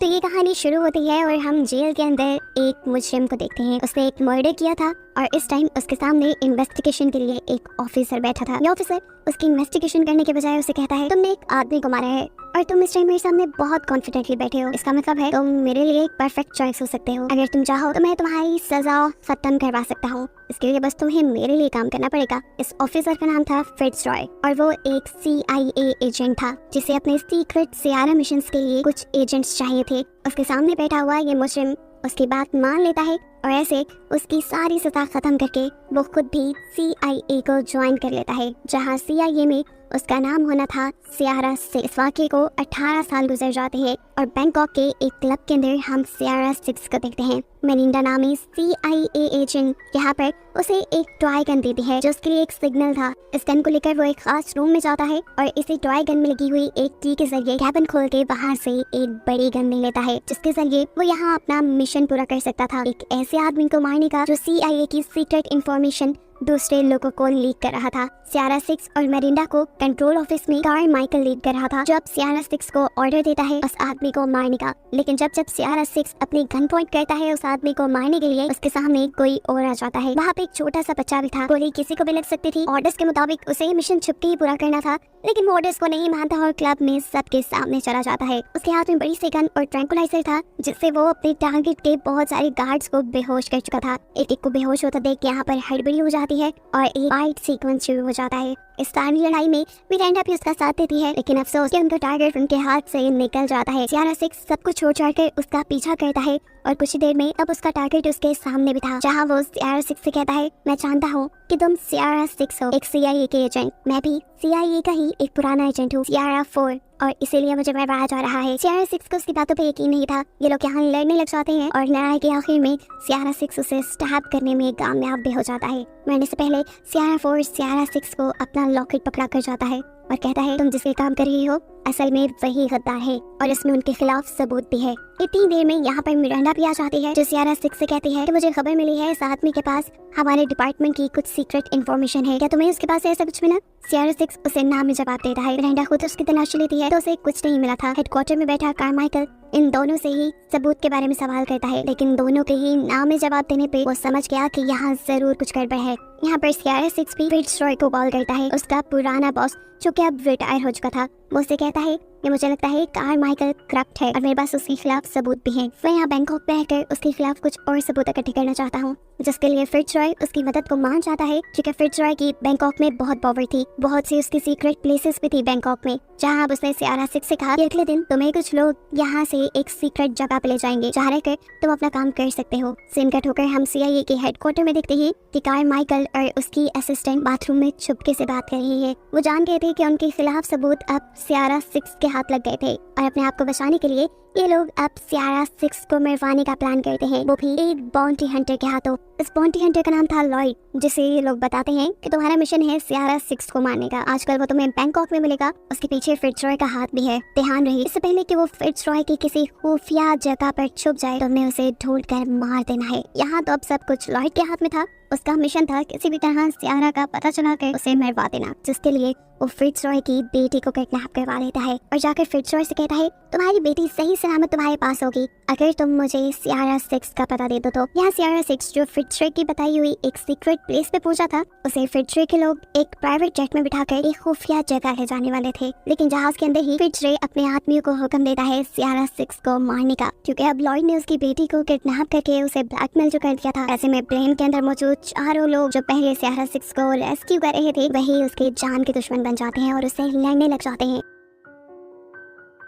तो ये कहानी शुरू होती है और हम जेल के अंदर एक मुजरिम को देखते हैं। उसने एक मर्डर किया था और इस टाइम उसके सामने इन्वेस्टिगेशन के लिए एक ऑफिसर बैठा था। ये ऑफिसर उसकी इन्वेस्टिगेशन करने के बजाय उसे कहता है, तुमने एक आदमी को मारा है और तुम इस टाइम मेरे सामने बहुत कॉन्फिडेंटली बैठे हो। इसका मतलब है तुम मेरे लिए एक परफेक्ट चॉइस हो सकते हो। अगर तुम चाहो तो मैं तुम्हारी सजा खत्म करवा सकता हूँ। इसके लिए बस तुम्हें मेरे लिए काम करना पड़ेगा। इस ऑफिसर का नाम था फिट्जरॉय और वो एक CIA एजेंट था जिसे अपने सीक्रेट सियारा मिशंस के लिए कुछ एजेंट्स चाहिए थे। उसके सामने बैठा हुआ ये मुजरिम उसकी बात मान लेता है और ऐसे उसकी सारी सजा खत्म करके वो खुद भी CIA को ज्वाइन कर लेता है, जहाँ CIA में उसका नाम होना था सियारा 6। इस वाक़ये को 18 साल गुजर जाते हैं और बैंकॉक के एक क्लब के अंदर हम सियारा 6 को देखते हैं। मेलिंडा नामी CIA एजेंट यहाँ पर उसे एक टॉय गन देती है जो उसके लिए एक सिग्नल था। इस गन को लेकर वो एक खास रूम में जाता है और इसी टॉय गन में लगी हुई एक की के जरिए कैबिन खोल के बाहर से एक बड़ी गन ले लेता है, जिसके जरिए वो यहाँ अपना मिशन पूरा कर सकता था, एक ऐसे आदमी को मारने का जो CIA की सीक्रेट इंफॉर्मेशन दूसरे लोगों को लीक कर रहा था। सियारा 6 और मेरिंडा को कंट्रोल ऑफिस में कारमाइकल लीड कर रहा था, जो अब सियारा 6 को ऑर्डर देता है उस आदमी को मारने का। लेकिन जब सियारा 6 अपनी गन पॉइंट करता है उस आदमी को मारने के लिए, उसके सामने कोई और आ जाता है। वहाँ पे एक छोटा सा बच्चा भी था। गोली किसी को भी लग सकती थी। ऑर्डर्स के मुताबिक उसे मिशन छुपके ही पूरा करना था, लेकिन वो ऑर्डर्स को नहीं मानता और क्लब में सबके सामने चला जाता है। उसके हाथ में बड़ी सी गन और ट्रैंकुलाइजर था, जिससे वो अपने टारगेट के बहुत सारे गार्ड्स को बेहोश कर चुका था। एक को बेहोश होता देख यहाँ पर हड़बड़ी हो जाती है और एक फाइट सीक्वेंस शुरू हो जाता है। इस सारी लड़ाई में मिरांडा भी उसका साथ देती है, लेकिन अफसोस कि उनका टारगेट उनके हाथ से निकल जाता है। सियारा 6 सब कुछ छोड़ छाड़ कर उसका पीछा करता है और कुछ ही देर में अब उसका टारगेट उसके सामने भी था, जहाँ वो सियारा 6 से कहता है, मैं जानता हूँ कि तुम सियारा 6 हो, एक CIA के एजेंट। मैं भी CIA का ही एक पुराना एजेंट हूँ, सियारा 4, और इसीलिए मुझे मरवाया जा रहा है। सियारा 6 को उसकी बातों पे यकीन नहीं था। ये लोग यहाँ लड़ने लग जाते हैं और लड़ाई के आखिर में सियारा 6 उसे स्टैब करने में कामयाब भी हो जाता है। मरने से पहले सियारा 4 सियारा 6 को अपना लॉकेट पकड़ा कर जाता है और कहता है, तुम जिसके काम कर रही हो असल में वही गद्दार है और इसमें उनके खिलाफ सबूत भी है। इतनी देर में यहाँ पर मिरांडा भी आ जाती है, जो सियारा 6 से कहती है कि मुझे खबर मिली है इस आदमी के पास हमारे डिपार्टमेंट की कुछ सीक्रेट इन्फॉर्मेशन है, क्या तुम्हें उसके पास ऐसा कुछ मिला? सियारा 6 उसे नाम में जवाब देता है। मिरांडा खुद उसकी तलाशी लेती है तो उसे कुछ नहीं मिला था। हेडक्वार्टर में बैठा कारमाइकल इन दोनों से ही सबूत के बारे में सवाल करता है, लेकिन दोनों के ही नाम में जवाब देने पे वो समझ गया कि यहाँ जरूर कुछ गड़बड़ है। यहाँ पर सियारा 6 भी फिट्जरॉय को कॉल करता है, उसका पुराना बॉस जो कि अब रिटायर हो चुका था। वो उसे कहता है कि मुझे लगता है कारमाइकल करप्ट है और मेरे पास उसके खिलाफ सबूत भी हैं। मैं यहाँ बैंकॉक पे रहकर उसके खिलाफ कुछ और सबूत इकट्ठे करना चाहता हूँ, जिसके लिए फिट्जरॉय उसकी मदद को मान जाता है, क्योंकि फिट्जरॉय की बैंकॉक में बहुत पावर थी। बहुत सी उसकी सीक्रेट प्लेसेस भी थी बैंकॉक में, जहाँ अब उसने सियारा 6 से कहा कि अगले दिन तुम्हें कुछ लोग यहाँ से एक सीक्रेट जगह पे ले जाएंगे, जहाँ रहकर तुम अपना काम कर सकते हो। सीन कट होकर हम CIA के हेडक्वार्टर में देखते हैं कि कारमाइकल और उसकी असिस्टेंट बाथरूम में छुपके से बात कर रही है। वो जान गए थे कि उनके खिलाफ सबूत अब सियारा 6 के हाथ लग गए थे और अपने आप को बचाने के लिए ये लोग अब सियारा 6 को मरवाने का प्लान करते हैं, वो भी एक बाउंटी हंटर के हाथों। इस बाउंटी हंटर का नाम था लॉयड, जिसे ये लोग बताते हैं कि तुम्हारा मिशन है सियारा 6 को मारने का। आजकल वो तुम्हें बैंकॉक में मिलेगा, उसके पीछे फिट्जरॉय का हाथ भी है। ध्यान रहे, इससे पहले कि वो फिट्जरॉय की किसी खुफिया जगह पर छुप जाए, तुमने उसे ढूंढ कर मार देना है। यहाँ तो अब सब कुछ लॉयड के हाथ में था। उसका मिशन था किसी भी तरह सियारा का पता चला कर उसे मरवा देना, जिसके लिए वो फिट्जरॉय की बेटी को किडनैप करवा लेता है और जाकर फिट्जरॉय से कहता है, तुम्हारी बेटी सही सलामत तुम्हारे पास होगी अगर तुम मुझे सियारा 6 का पता दे दो तो। यहाँ सियारा 6 जो फिट्जरॉय की बताई हुई एक सीक्रेट प्लेस पे पहुंचा था, उसे फिट्जरॉय के लोग एक प्राइवेट जेट में बिठाकर एक खुफिया जगह ले जाने वाले थे, लेकिन जहाज के अंदर ही फिट्जरॉय अपने आदमियों को हुक्म देता है सियारा 6 को मारने का, क्योंकि अब लॉयड ने उसकी बेटी को किडनैप करके उसे ब्लैकमेल जो कर दिया था। ऐसे में प्लेन के अंदर मौजूद चारों लोग जो पहले सियारा 6 को रेस्क्यू कर रहे थे, वही उसके जान के दुश्मन बन जाते हैं और उससे लड़ने लग जाते हैं।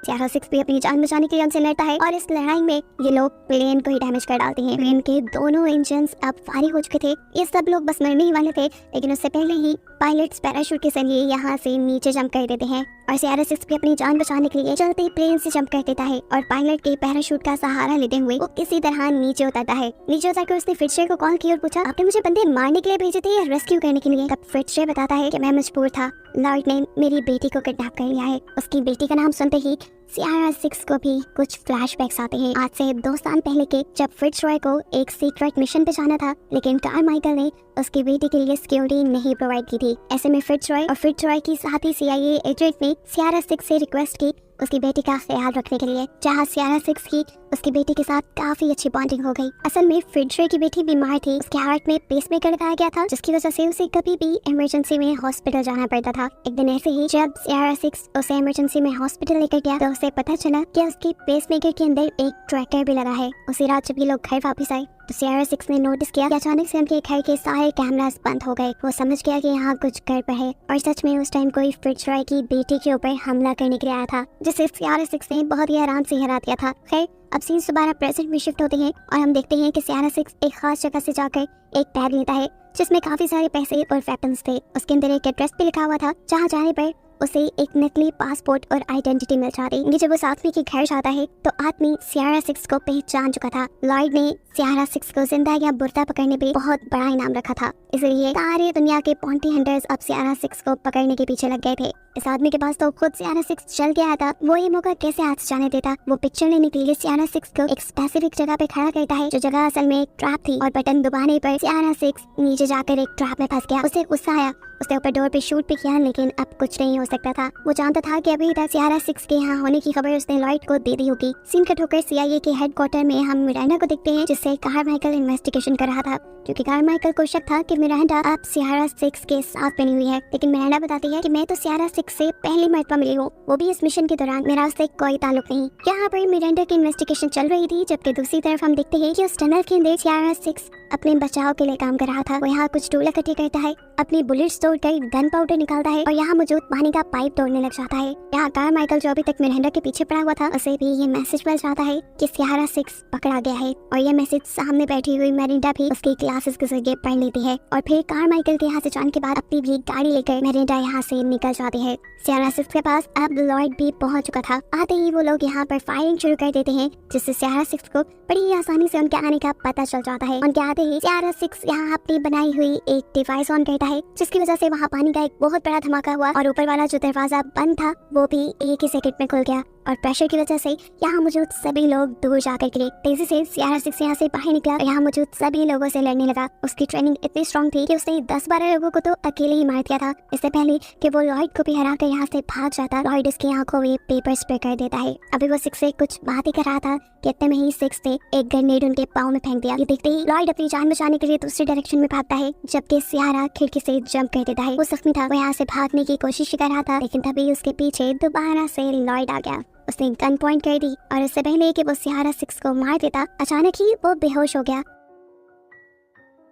सियारा 6 भी अपनी जान बचाने के लिए उनसे लड़ता है और इस लड़ाई में ये लोग प्लेन को ही डैमेज कर डालते हैं। प्लेन के दोनों इंजन्स अब फारिग हो चुके थे। ये सब लोग बस मरने ही वाले थे, लेकिन उससे पहले ही पायलट्स पैराशूट के जरिए यहाँ से नीचे जंप कर देते हैं और सियारा 6 भी अपनी जान बचाने के लिए चलते प्लेन से जंप कर देता है और पायलट के पैराशूट का सहारा लेते हुए वो किसी तरह नीचे उतरता है। नीचे उतरकर उसने फिट्जरॉय को कॉल किया और पूछा, आपने मुझे बंदे मारने के लिए भेजे थे या रेस्क्यू करने के लिए? तब फिट्जरॉय बताता है कि मैं मजबूर था, लॉयड ने मेरी बेटी को किडनैप कर लिया है। उसकी बेटी का नाम सुनते ही सियारा 6 को भी कुछ फ्लैशबैक्स आते हैं आज से 2 साल पहले के, जब फिट्जरॉय को एक सीक्रेट मिशन पे जाना था, लेकिन कारमाइकल ने उसकी बेटी के लिए सिक्योरिटी नहीं प्रोवाइड की थी। ऐसे में फिट्जरॉय और फिट्जरॉय की साथी CIA एजेंट ने सियारा 6 से रिक्वेस्ट की उसकी बेटी का ख्याल रखने के लिए, जहाँ सियारा सिक्स की उसकी बेटी के साथ काफी अच्छी बॉन्डिंग हो गई। असल में फ्रिड्रे की बेटी बीमार थी, उसके हार्ट में पेसमेकर लगाया गया था, जिसकी वजह से उसे कभी भी इमरजेंसी में हॉस्पिटल जाना पड़ता था। एक दिन ऐसे ही जब सियारा सिक्स उसे इमरजेंसी में हॉस्पिटल लेकर गया तो उसे पता चला कि उसकी पेसमेकर के अंदर एक ट्रैकर भी लगा है। उसी रात जब ये लोग घर वापस आए तो सियारा सिक्स ने नोटिस किया कि अचानक से उनके घर के सारे कैमरास बंद हो गए। वो समझ गया कि यहाँ कुछ गड़बड़ है और सच में उस टाइम कोई फ्रिड्रे की बेटी के ऊपर हमला करने के लिए आया था, जिसे सियारा सिक्स ने बहुत ही आराम से हरा दिया था। खैर अब सीन दोबारा प्रेजेंट में शिफ्ट होते हैं और हम देखते हैं कि सियारा सिक्स एक खास जगह से जाकर एक बैग लेता है जिसमें काफी सारे पैसे और वेपन्स थे। उसके अंदर एक एड्रेस भी लिखा हुआ था जहाँ जाने पर उसे एक नकली पासपोर्ट और आइडेंटिटी मिल जाती। जब उस आदमी के घर जाता है तो आदमी सियारा सिक्स को पहचान चुका था। लॉयड ने सियारा सिक्स को जिंदा या मुर्दा पकड़ने पे बहुत बड़ा इनाम रखा था, इसलिए सारे दुनिया के बॉन्टी हंटर्स अब सियारा सिक्स को पकड़ने के पीछे लग गए थे। इस आदमी के पास तो खुद सियारा सिक्स चल के आया था, वो ये मौका कैसे हाथ से जाने देता। वो पिक्चर लेने के लिए सियारा सिक्स को एक स्पेसिफिक जगह पे खड़ा करता है, जो जगह असल में एक ट्रैप थी और बटन दबाने पर सियारा सिक्स नीचे जाकर एक ट्रैप में फंस गया। उसे गुस्सा आया, उसने ऊपर डोर पे शूट भी किया, लेकिन अब कुछ नहीं हो सकता था। वो जानता था कि अभी तक सियारा सिक्स के यहाँ होने की खबर उसने लॉयड को दे दी होगी। सीन कट होकर CIA के हेडक्वार्टर में हम मिरांडा को देखते हैं, जिससे कारमाइकल इन्वेस्टिगेशन कर रहा था, क्योंकि कारमाइकल को शक था कि मिरांडा अब सियारा सिक्स के साथ बनी हुई है। लेकिन मिरांडा बताती है कि मैं तो सियारा सिक्स से पहली मर्तबा मिली हूँ, वो भी इस मिशन के दौरान, मेरा उससे कोई ताल्लुक नहीं। यहाँ पर मिरांडा की इन्वेस्टिगेशन चल रही थी, जबकि दूसरी तरफ हम देखते हैं कि उस टनल के अंदर सियारा सिक्स अपने बचाव के लिए काम कर रहा था। वो यहाँ कुछ टूल इकट्ठे करता है, अपनी बुलेट्स तोड़कर गन पाउडर निकालता है और यहाँ मौजूद पानी का पाइप तोड़ने लग जाता है। यहाँ कारमाइकल जो अभी तक मिरांडा के पीछे पड़ा हुआ था, उसे भी ये मैसेज मिल जाता है कि सियारा सिक्स पकड़ा गया है, और ये मैसेज सामने बैठी हुई मिरांडा भी उसकी क्लासेस के जरिए पढ़ लेती है। और फिर कारमाइकल के यहाँ से जाने के बाद अपनी भी गाड़ी लेकर मिरांडा यहाँ से निकल जाती है। सियारा सिक्स के पास अब लॉयड भी पहुंच चुका था। आते ही वो लोग यहाँ पर फायरिंग शुरू कर देते हैं, जिससे सियारा सिक्स को बड़ी ही आसानी से उनके आने का पता चल जाता है। उनके आते ही सियारा सिक्स यहाँ अपनी बनाई हुई एक डिवाइस ऑन करता है, जिसकी वजह से वहाँ पानी का एक बहुत बड़ा धमाका हुआ और ऊपर वाला जो दरवाजा बंद था वो भी एक ही सेकंड में खुल गया, और प्रेशर की वजह से यहाँ मौजूद सभी लोग दूर जाकर गिरे। तेजी से सियारा सिक्स यहाँ से बाहर निकला और यहाँ मौजूद सभी लोगों से लड़ने लगा। उसकी ट्रेनिंग इतनी स्ट्रॉन्ग थी कि उसने 10-12 लोगों को तो अकेले ही मार दिया था, इससे पहले कि वो लॉयड को भी हरा कर यहाँ से भाग जाता। लॉयड उसकी आंखों में पेपर स्प्रे कर देता है। अभी वो सिक्स से कुछ बात ही कर रहा था कि इतने में ही सिक्स ने एक ग्रेनेड उनके पाँव में फेंक दिया। ये देखते ही लॉयड अपनी जान बचाने के लिए दूसरी डायरेक्शन में भागता है, जबकि सियारा खिड़की से जंप कर देता है। वो जख्मी था, वो यहाँ से भागने की कोशिश कर रहा था, लेकिन तभी उसके पीछे दोबारा से लॉयड आ गया। उसने गन पॉइंट कर दी और इससे पहले कि वो सियारा सिक्स को मार देता, अचानक ही वो बेहोश हो गया।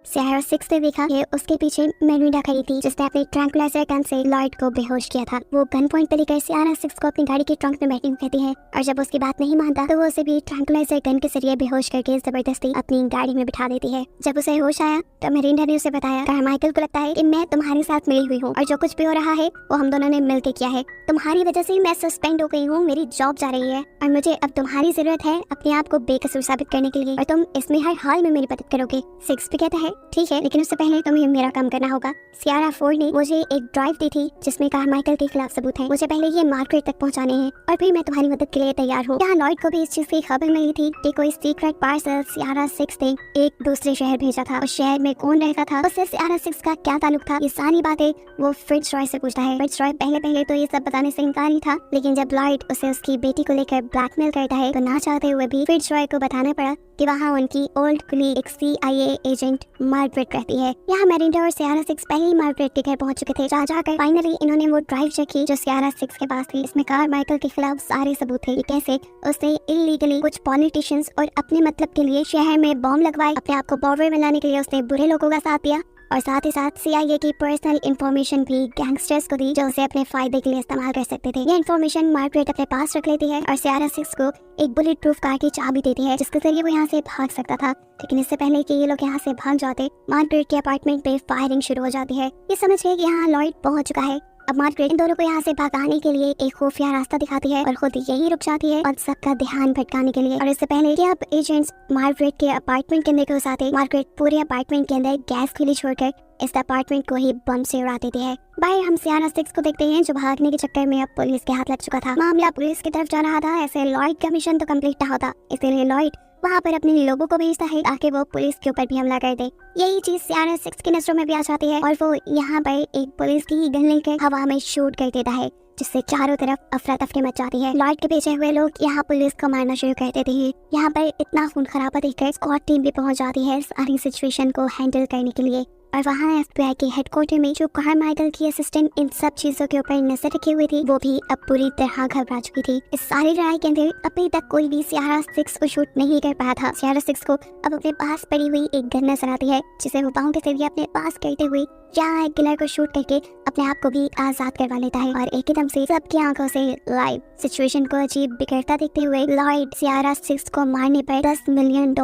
सियारा सिक्स ने देखा कि उसके पीछे मिरांडा खड़ी थी, जिसने अपने ट्रैंकुलाइजर गन से लॉयड को बेहोश किया था। वो गन पॉइंट पे लेकर सियारा सिक्स को अपनी गाड़ी के ट्रंक में बैठने कहती है, और जब उसकी बात नहीं मानता तो वो उसे भी ट्रैंकुलाइजर गन के जरिए बेहोश करके जबरदस्ती अपनी गाड़ी में बिठा देती है। जब उसे होश आया तो मिरांडा ने उसे बताया, कारमाइकल को लगता है कि मैं तुम्हारे साथ मिली हुई हूँ और जो कुछ भी हो रहा है वो हम दोनों ने मिलकर किया है। तुम्हारी वजह से मैं सस्पेंड हो गई हूँ, मेरी जॉब जा रही है और मुझे अब तुम्हारी जरूरत है अपने आप को बेकसूर साबित करने के लिए, और तुम इसमें हर हाल में मेरी मदद करोगे। सिक्स भी कहता है ठीक है, लेकिन उससे पहले तुम्हें मेरा काम करना होगा। सियारा फोर ने मुझे एक ड्राइव दी थी जिसमें कारमाइकल के खिलाफ सबूत है, मुझे पहले ये मार्केट तक पहुंचाने हैं और फिर मैं तुम्हारी मदद के लिए तैयार हूँ। यहाँ लॉयड को भी इस चीज की खबर मिली थी कि कोई सीक्रेट पार्सल सियारा सिक्स ने एक दूसरे शहर भेजा था। उस शहर में कौन रहता था, उससे सियारा सिक्स का क्या ताल्लुक था, ये सारी बातें वो फ्रिट्जरॉय से पूछता है। फ्रिट्जरॉय पहले तो ये सब बताने से इनकार ही था, लेकिन जब लॉयड उसे उसकी बेटी को लेकर ब्लैकमेल करता है तो ना चाहते हुए भी फ्रिट्जरॉय को बताना पड़ा कि वहाँ उनकी ओल्ड कुलीग एक CIA एजेंट मार्गरेट रहती है। यहाँ मिरांडा और सियारा सिक्स पहले ही मार्गरेट के घर पहुंच चुके थे। जहाँ जाकर फाइनली इन्होंने वो ड्राइव चेक की जो सियारा सिक्स के पास थी। इसमें कारमाइकल के खिलाफ सारे सबूत थे, ये कैसे उसने इलीगली कुछ पॉलिटिशियंस और अपने मतलब के लिए शहर में बॉम्ब लगवाए, अपने आप को बॉर्डर में लाने के लिए उसने बुरे लोगों का साथ दिया, और साथ ही साथ CIA की पर्सनल इंफॉर्मेशन भी गैंगस्टर्स को दी जो उसे अपने फायदे के लिए इस्तेमाल कर सकते थे। ये इंफॉर्मेशन मार्गरेट अपने पास रख लेती है और सियारा सिक्स को एक बुलेट प्रूफ कार की चाबी देती है, जिसके जरिए वो यहाँ से भाग सकता था। लेकिन इससे पहले कि ये लोग यहाँ से भाग जाते, मार्गरेट के अपार्टमेंट पे फायरिंग शुरू हो जाती है। ये समझ गए कि यहाँ लॉयड पहुंच चुका है। अब मार्गरेट इन दोनों को यहाँ से भगाने के लिए एक खुफिया रास्ता दिखाती है और खुद यही रुक जाती है और सबका ध्यान भटकाने के लिए। और इससे पहले कि अब एजेंट्स मार्गरेट के अपार्टमेंट के अंदर घुस आते, मार्गरेट पूरे अपार्टमेंट के अंदर गैस खुली छोड़कर इस अपार्टमेंट को ही बम से उड़ा देती है। बाहर हम सियारा सिक्स को देखते हैं जो भागने के चक्कर में अब पुलिस के हाथ लग चुका था। मामला पुलिस की तरफ जा रहा था, ऐसे लॉयड का मिशन तो कंप्लीट ना होता, इसलिए लॉयड वहाँ पर अपने लोगों को भेजता है ताकि वो पुलिस के ऊपर भी हमला कर दे। यही चीज सियारा सिक्स की नजरों में भी आ जाती है और वो यहाँ पर एक पुलिस की गन लेकर हवा में शूट कर देता है, जिससे चारों तरफ अफरा तफरी मच जाती है। लॉयड के भेजे हुए लोग यहाँ पुलिस को मारना शुरू कर देते हैं। यहाँ पर इतना खून खराबा देखकर स्क्वाड टीम भी पहुंच जाती है सारी सिचुएशन को हैंडल करने के लिए। और वहाँ FBI के हेडक्वार्टर में जो कारमाइकल की असिस्टेंट इन सब चीजों के ऊपर नजर रखे हुए थी, वो भी अब पूरी तरह घबरा चुकी थी। इस सारी लड़ाई के अंदर अभी तक कोई भी सियारा 6 को शूट नहीं कर पाया था। सियारा 6 को अब अपने पास पड़ी हुई एक गन नजर आती है, जिसे वो पाँव के जरिए अपने पास करते हुए यहाँ एक किलर को शूट करके अपने आप को भी आजाद करवा लेता है। और एक एकदम से सबकी आंखों से लाइव सिचुएशन को अजीब बिगड़ता देखते हुए लॉयड सियारा 6 को मारने पर $10 मिलियन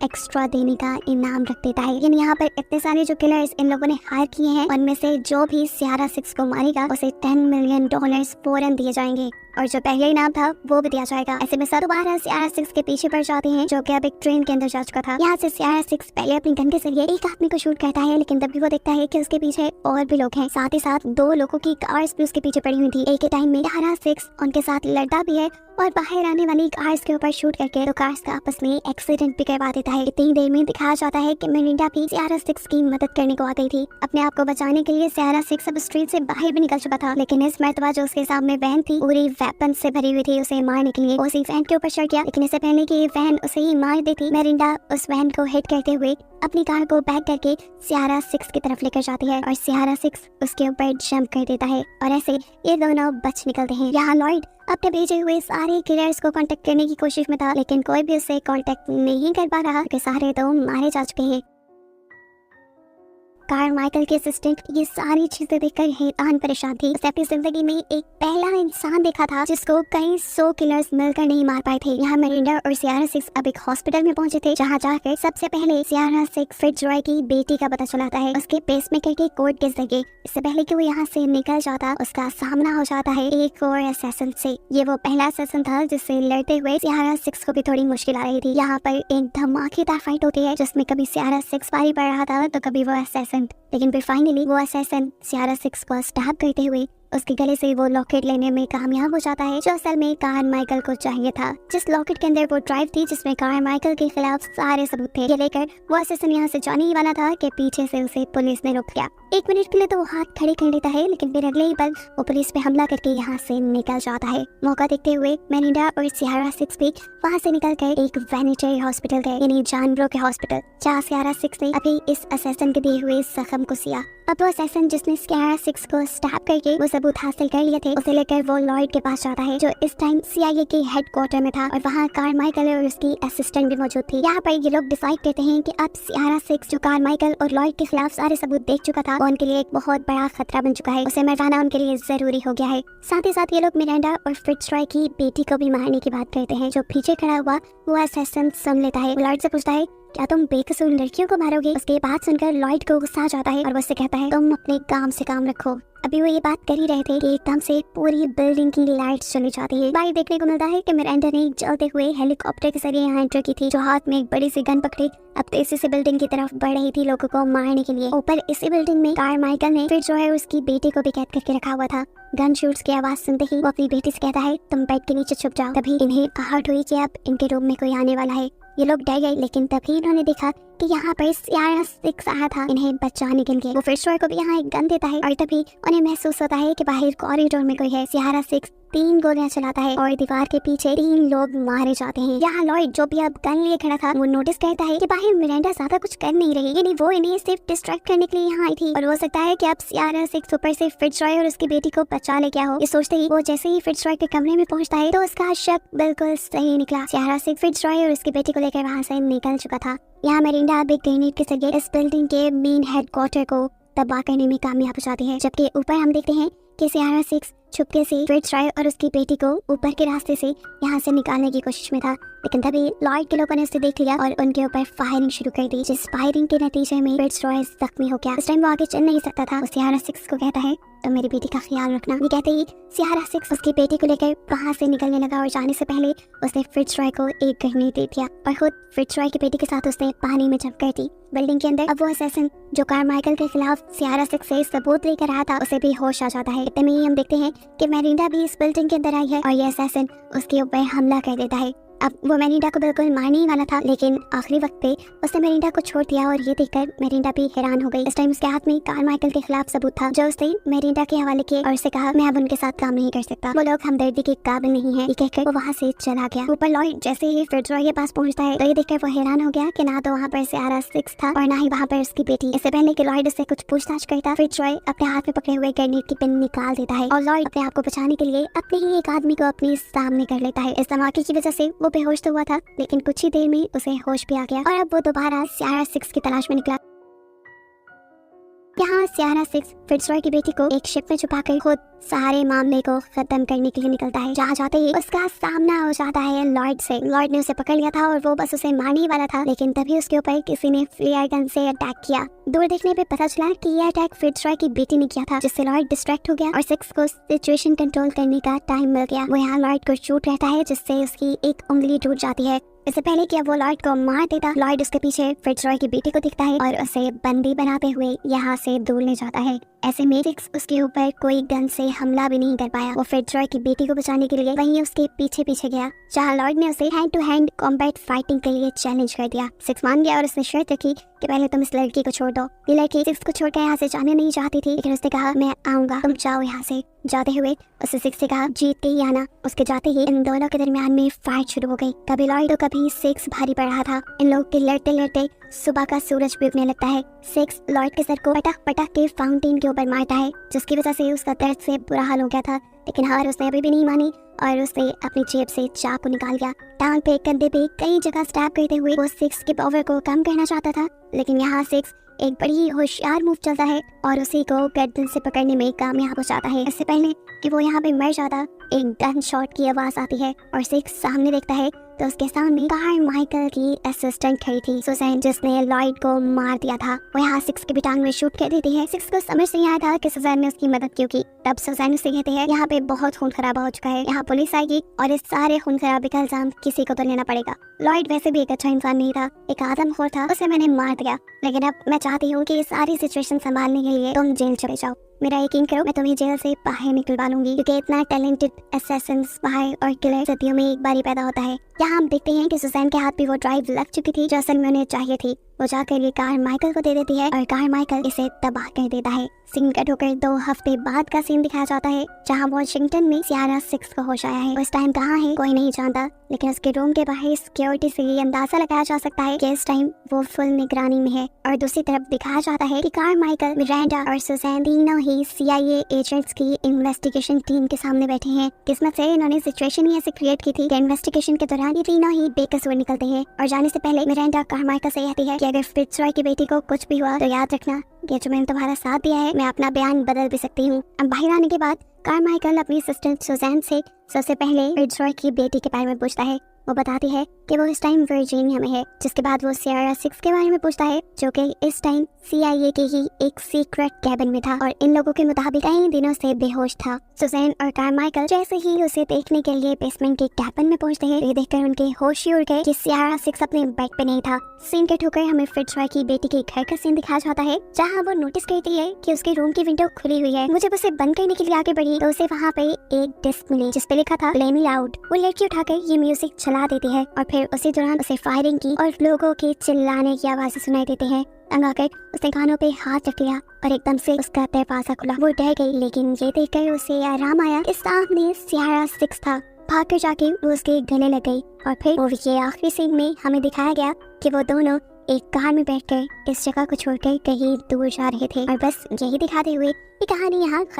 एक्स्ट्रा देने का इनाम रख देता है। लेकिन यहाँ पर इतने सारे जो किलर्स इन लोगों ने हायर किए हैं, उनमें से जो भी सियारा 6 को मारेगा उसे $10 मिलियन फौरन दिए जाएंगे और जो पहले इनाम था वो भी दिया जाएगा। ऐसे में सब दोबारा सियारा 6 के पीछे पड़ जाते हैं, जो कि अब एक ट्रेन के अंदर जा चुका था। यहाँ से सियारा 6 पहले अपनी गन के जरिए एक आदमी को शूट करता है, लेकिन तभी वो देखता है कि उसके पीछे और भी लोग हैं। साथ ही साथ 2 लोगों की कार्स भी उसके पीछे पड़ी हुई थी। एक ही टाइम में सियारा 6 उनके साथ लड़ता भी है और बाहर आने वाली कार्स के ऊपर शूट करके तो कार्स का आपस में एक्सीडेंट भी करवा देता है। इतनी देर में दिखाया जाता है कि मिरिंडा भी सियारा 6 की मदद करने को आ गई थी। अपने आप को बचाने के लिए सियारा 6 अब स्ट्रीट से बाहर भी निकल चुका था, लेकिन इस मर्तबा जो उसके सामने वैन थी पूरी वेपन से भरी हुई थी उसे मारने के लिए। वो उसी वैन के ऊपर चढ़ गया, लेकिन इससे पहले कि वैन उसे ही मार देती, मिरिंडा उस वैन को हिट करते हुए अपनी कार को बैक करके सियारा 6 की तरफ लेकर जाती है और सियारा 6 उसके ऊपर जंप कर देता है और ऐसे ये दोनों बच निकलते हैं। यहाँ लॉयड अपने भेजे हुए सारे किलर्स को कांटेक्ट करने की कोशिश में था, लेकिन कोई भी उससे कांटेक्ट नहीं कर पा रहा क्योंकि सारे तो मारे जा चुके हैं। कारमाइकल के असिस्टेंट ये सारी चीजें देखकर हैरान परेशान थी। उसने अपनी जिंदगी में एक पहला इंसान देखा था जिसको कई 100 किलर्स मिलकर नहीं मार पाए थे। यहाँ मिरिंडा और सियारा 6 अब एक हॉस्पिटल में पहुंचे थे, जहाँ जाकर सबसे पहले सियारा 6 फिट्जरॉय की बेटी का पता चलाता है उसके पेसमेकर के कोड के जरिए। इससे पहले कि वो यहाँ से निकल जाता, उसका सामना हो जाता है एक और असैसिन से। ये वो पहला असैसिन था जिससे लड़ते हुए सियारा 6 को भी थोड़ी मुश्किल आ रही थी। यहाँ पर एक धमाकेदार फाइट होती है जिसमें कभी सियारा 6 पारी पड़ रहा था तो कभी वो असैसिन, लेकिन फिर फाइनली वो असैसिन सियारा 6 को स्टैब करते हुए उसके गले से वो लॉकेट लेने में कामयाब हो जाता है, जो असल में कारमाइकल को चाहिए था। जिस लॉकेट के अंदर वो ड्राइव थी जिसमें कारमाइकल के खिलाफ सारे सबूत थे, ये लेकर वो असैसिन यहाँ से जाने ही वाला था कि पीछे से उसे पुलिस ने रोक लिया। 1 मिनट के लिए तो वो हाथ खड़े कर लेता है, लेकिन फिर अगले ही पल वो पुलिस पे हमला करके यहाँ से निकल जाता है। मौका देखते हुए मिरिंडा और सियारा 6 भी वहाँ से निकल कर एक वैनिटरी हॉस्पिटल गए, यानी जानवरों के हॉस्पिटल, जहाँ सियारा 6 ने अभी इस असैसिन के दिए हुए जख्म को सिया। अब वो असैसिन जिसने सियारा 6 को स्टैब करके वो सबूत हासिल कर लिए थे, उसे लेकर वो लॉयड के पास जाता है, जो इस टाइम CIA के हेडक्वार्टर में था और वहाँ कारमाइकल और उसकी असिस्टेंट भी मौजूद थी। यहाँ पर ये लोग डिसाइड करते हैं कि अब सियारा 6 जो कारमाइकल और लॉयड के खिलाफ सारे सबूत देख चुका था, वो उनके लिए एक बहुत बड़ा खतरा बन चुका है, उसे मरवाना उनके लिए जरूरी हो गया है। साथ ही साथ ये लोग मिरांडा और फिट्जरॉय की बेटी को भी मारने की बात करते हैं। जो पीछे खड़ा हुआ वो असैसिन सुन लेता है, लॉयड से पूछता है क्या तुम बेकसूर लड़कियों को मारोगे? उसके बात सुनकर लॉयड को गुस्सा आ जाता है और वो उससे कहता है तुम अपने काम से काम रखो। अभी वो ये बात कर ही रहे थे कि एकदम से पूरी बिल्डिंग की लाइट्स चली जाती है। बाहर देखने को मिलता है कि मिरांडा ने एक जलते हुए हेलीकॉप्टर के जरिए यहाँ एंटर की थी, जो हाथ में एक बड़ी सी गन पकड़े अब तेजी से बिल्डिंग की तरफ बढ़ रही थी लोगों को मारने के लिए। ऊपर इसी बिल्डिंग में कारमाइकल ने फिर जो है उसकी बेटी को भी कैद करके रखा हुआ था। गन शूट्स की आवाज सुनते ही वो अपनी बेटी से कहता है तुम बेड के नीचे छुप जाओ। तभी इन्हें आहट हुई कि अब इनके रूम में कोई आने वाला है। ये लोग डर गए, लेकिन तभी इन्होंने देखा कि यहाँ पर सियारा 6 आया था इन्हें बचाने के लिए। वो फिट्जरॉय को भी यहाँ एक गन देता है और तभी उन्हें महसूस होता है कि बाहर कॉरिडोर में कोई है। सियारा 6 3 गोलियां चलाता है और दीवार के पीछे 3 लोग मारे जाते हैं। यहाँ लॉयड जो भी अब गन लिए खड़ा था वो नोटिस करता है कि बाहर मिरांडा ज्यादा कुछ कर नहीं रही, यानी वो इन्हें सिर्फ डिस्ट्रैक्ट करने के लिए यहाँ आई थी और हो सकता है कि अब सियारा 6 ऊपर से फिट्जरॉय और उसकी बेटी को बचा ले गया हो। ये सोचते ही वो जैसे ही फिट्जरॉय के कमरे में पहुंचता है तो उसका शक बिल्कुल सही निकला। सियारा 6 फिट्जरॉय और उसकी बेटी को लेकर वहाँ से निकल चुका था। यहाँ मिरिंडा अब एक ग्रेनेड के जरिए इस बिल्डिंग के मेन हेडक्वार्टर को तबाह करने में कामयाब हो जाती है, जबकि ऊपर हम देखते हैं कि सियारा 6 छुपके से फिट्जरॉय और उसकी बेटी को ऊपर के रास्ते से यहाँ से निकालने की कोशिश में था, लेकिन तभी लॉयड के लोगों ने उसे देख लिया और उनके ऊपर फायरिंग शुरू कर दी, जिस फायरिंग के नतीजे में फिट्जरॉय जख्मी हो गया। इस टाइम वो आगे चल नहीं सकता था। वो सियारा 6 को कहता है तो मेरी बेटी का ख्याल रखना। ये कहते ही सियारा 6 उसकी बेटी को लेकर वहाँ से निकलने लगा और जाने से पहले उसने फिट्जरॉय को एक ग्रेनेड दे दिया और खुद फिट्जरॉय की बेटी के साथ उसने पानी में जंप कर दी। बिल्डिंग के अंदर अब वो असैसिन जो कारमाइकल के खिलाफ सियारा 6 से सबूत लेकर आया था उसे भी होश आ जाता है। इतने में ही हम देखते हैं कि मिरिंडा भी इस बिल्डिंग के अंदर आई है और ये असैसिन उसके ऊपर हमला कर देता है। अब वो मेरिंडा को बिल्कुल मारने ही वाला था, लेकिन आखिरी वक्त पे उसने मेरिंडा को छोड़ दिया और ये देखकर मेरिंडा भी हैरान हो गई। इस टाइम उसके हाथ में कारमाइकल के खिलाफ सबूत था जो उसने मेरिंडा के हवाले किए और उससे कहा मैं अब उनके साथ काम नहीं कर सकता, वो लोग हमदर्दी के काबिल नहीं है। ये कहकर वो वहाँ से चला गया। ऊपर लॉयड जैसे ही फिट्जरॉय के पास पहुँचता है तो ये देखकर वो हैरान हो गया कि ना तो वहाँ पर सियारा सिक्स था और ना ही वहाँ पर उसकी बेटी। इससे पहले कि लॉयड उससे कुछ पूछताछ करता, फिट्जरॉय अपने हाथ में पकड़े हुए ग्रेनेड की पिन निकाल देता है और लॉयड अपने आप को बचाने के लिए अपने ही एक आदमी को अपने सामने कर लेता है। इस धमाके की वजह से वो बेहोश तो हुआ था, लेकिन कुछ ही देर में उसे होश भी आ गया और अब वो दोबारा सियारा सिक्स की तलाश में निकला। यहाँ सियारा सिक्स फिट्जरॉय की बेटी को एक शिप में छुपाकर खुद सारे मामले को खत्म करने के लिए निकलता है। जहाँ जाते ही उसका सामना हो जाता है लॉयड से। लॉयड ने उसे पकड़ लिया था और वो बस उसे मारने ही वाला था, लेकिन तभी उसके ऊपर किसी ने फ्लेयर गन से अटैक किया। दूर देखने पे पता चला कि ये अटैक फिट्जरॉय की बेटी ने किया था, जिससे लॉयड डिस्ट्रैक्ट हो गया और सिक्स को सिचुएशन कंट्रोल करने का टाइम मिल गया। वो यहाँ लॉयड को शूट रहता है, जिससे उसकी एक उंगली टूट जाती है। इससे पहले कि अब वो लॉयड को मार देता, लॉयड उसके पीछे फिट्जरॉय की बेटी को दिखता है और उसे बंदी बनाते हुए यहाँ से दूर ले जाता है। ऐसे में सिक्स उसके ऊपर कोई गन से हमला भी नहीं कर पाया। वो फिट्जरॉय की बेटी को बचाने के लिए वहीं उसके पीछे पीछे गया, जहाँ लॉयड ने उसे hand to hand combat fighting के लिए चैलेंज कर दिया। सिक्स मान गया और उसने शर्त रखी कि पहले तुम इस लड़की को छोड़ दो। ये लड़की सिक्स को छोड़कर यहाँ से जाने नहीं चाहती थी, लेकिन उसने कहा मैं आऊंगा, तुम जाओ यहाँ से। जाते हुए उसने सिक्स से कहा जीत के ही आना। उसके जाते ही इन दोनों के दरमियान में फाइट शुरू हो गई। कभी लॉयड तो कभी सिक्स भारी पड़ रहा था। इन लोग के लड़ते लड़ते सुबह का सूरज भी उगने लगता है। सिक्स लॉयड के सर को पटक पटक के फाउंटेन के ऊपर मारता है, जिसकी वजह से उसका दर्द से बुरा हाल हो गया था, लेकिन हार उसने अभी भी नहीं मानी और उसने अपनी जेब से चाकू निकाल लिया। टांग पे, कंधे पे कई जगह स्टैब करते हुए वो सिक्स के पावर को कम करना चाहता था, लेकिन यहाँ सिक्स एक बड़ी होशियार मूव चलता है और उसी को गर्दन से पकड़ने में कामयाब हो जाता है। इससे पहले कि वो यहाँ पे मर जाता, एक गन शॉट की आवाज आती है और सिक्स सामने देखता है तो उसके सामने कारमाइकल की असिस्टेंट खड़ी थी, सुजैन, जिसने लॉयड को मार दिया था। वो यहाँ सिक्स के भी टांग में शूट कर देती है। सिक्स को समझ नहीं आया था कि सुजैन ने उसकी मदद क्यों की। तब सुजैन उसे कहती है यहाँ पे बहुत खून खराबा हो चुका है, यहाँ पुलिस आएगी और इस सारे खून खराबे का इल्जाम किसी को तो लेना पड़ेगा। लॉयड वैसे भी एक अच्छा इंसान नहीं था, एक आदमखोर था, उसे मैंने मार दिया, लेकिन अब मैं चाहती हूँ कि ये सारी सिचुएशन संभालने के लिए तुम जेल चले जाओ। मेरा यकीन करो, मैं तुम्हें जेल से बाहर निकलवा लूंगी, क्योंकि इतना टैलेंटेड असैसिन, स्पाई और किलर सदियों में एक बार ही पैदा होता है। यहाँ हम देखते हैं कि सुजैन के हाथ पे वो ड्राइव लग चुकी थी जो असल में उन्हें चाहिए थी। वो जाकर ये कारमाइकल को दे देती है और कारमाइकल इसे तबाह कर देता है। सीन कट होकर 2 हफ्ते बाद का सीन दिखाया जाता है, जहाँ वॉशिंगटन में सियारा सिक्स को होश आया है। उस टाइम कहाँ है कोई नहीं जानता, लेकिन उसके रूम के बाहर सिक्योरिटी से ये अंदाजा लगाया जा सकता है कि इस टाइम वो फुल निगरानी में है। और दूसरी तरफ दिखाया जाता है कि कारमाइकल, मिरांडा और सुजैन तीनों ही CIA एजेंट्स की इन्वेस्टिगेशन टीम के सामने बैठे हैं। किस्मत से इन्होंने सिचुएशन ही ऐसे क्रिएट की थी कि इन्वेस्टिगेशन के दौरान ये तीनों ही बेकसूर निकलते हैं। और जाने से पहले मिरांडा कारमाइकल से कहती है कि अगर फिट्जरॉय की बेटी को कुछ भी हुआ तो याद रखना कि जो मैंने तुम्हारा साथ दिया है, मैं अपना बयान बदल भी सकती हूँ। अब बाहर आने के बाद कारमाइकल अपनी असिस्टेंट सुजैन से सबसे पहले फिट्जरॉय की बेटी के बारे में पूछता है। वो बताती है कि वो इस टाइम वर्जीनिया में है, जिसके बाद वो सियारा सिक्स के बारे में पूछता है, जो कि इस टाइम CIA के ही एक सीक्रेट कैबिन में था और इन लोगों के मुताबिक कई दिनों से बेहोश था। सुजैन और कारमाइकल जैसे ही उसे देखने के लिए बेसमेंट के कैबिन में पहुंचते हैं, ये देखकर उनके होश ही उड़ गए कि सियारा सिक्स अपने बेड पे नहीं था। सीन कट होकर हमें फिट्जरॉय की बेटी के घर का सीन दिखाया जाता है, जहाँ वो नोटिस करती है कि उसके रूम की विंडो खुली हुई है। वो जब उसे बंद करने के लिए आगे बढ़ी तो उसे वहाँ पे एक डिस्क मिली जिसपे लिखा था प्ले मी लाउड। वो लड़की उठाकर ये म्यूजिक चला देती है और फिर उसी दौरान उसे फायरिंग की और लोगों के चिल्लाने की आवाजें सुनाई देती हैं। तंग आकर उसने कानों पे हाथ रख लिया और एकदम से उसका दरवाजा खुला। वो डर गई, लेकिन ये देखकर उसे आराम आया कि सामने सियारा सिक्स था। भागकर जाके वो उसके गले लग गई और फिर वो ये आखिरी सीन में हमें दिखाया गया कि वो दोनों एक कार में बैठकर इस जगह को छोड़कर कहीं दूर जा रहे थे। और बस यही दिखाते हुए ये कहानी यहाँ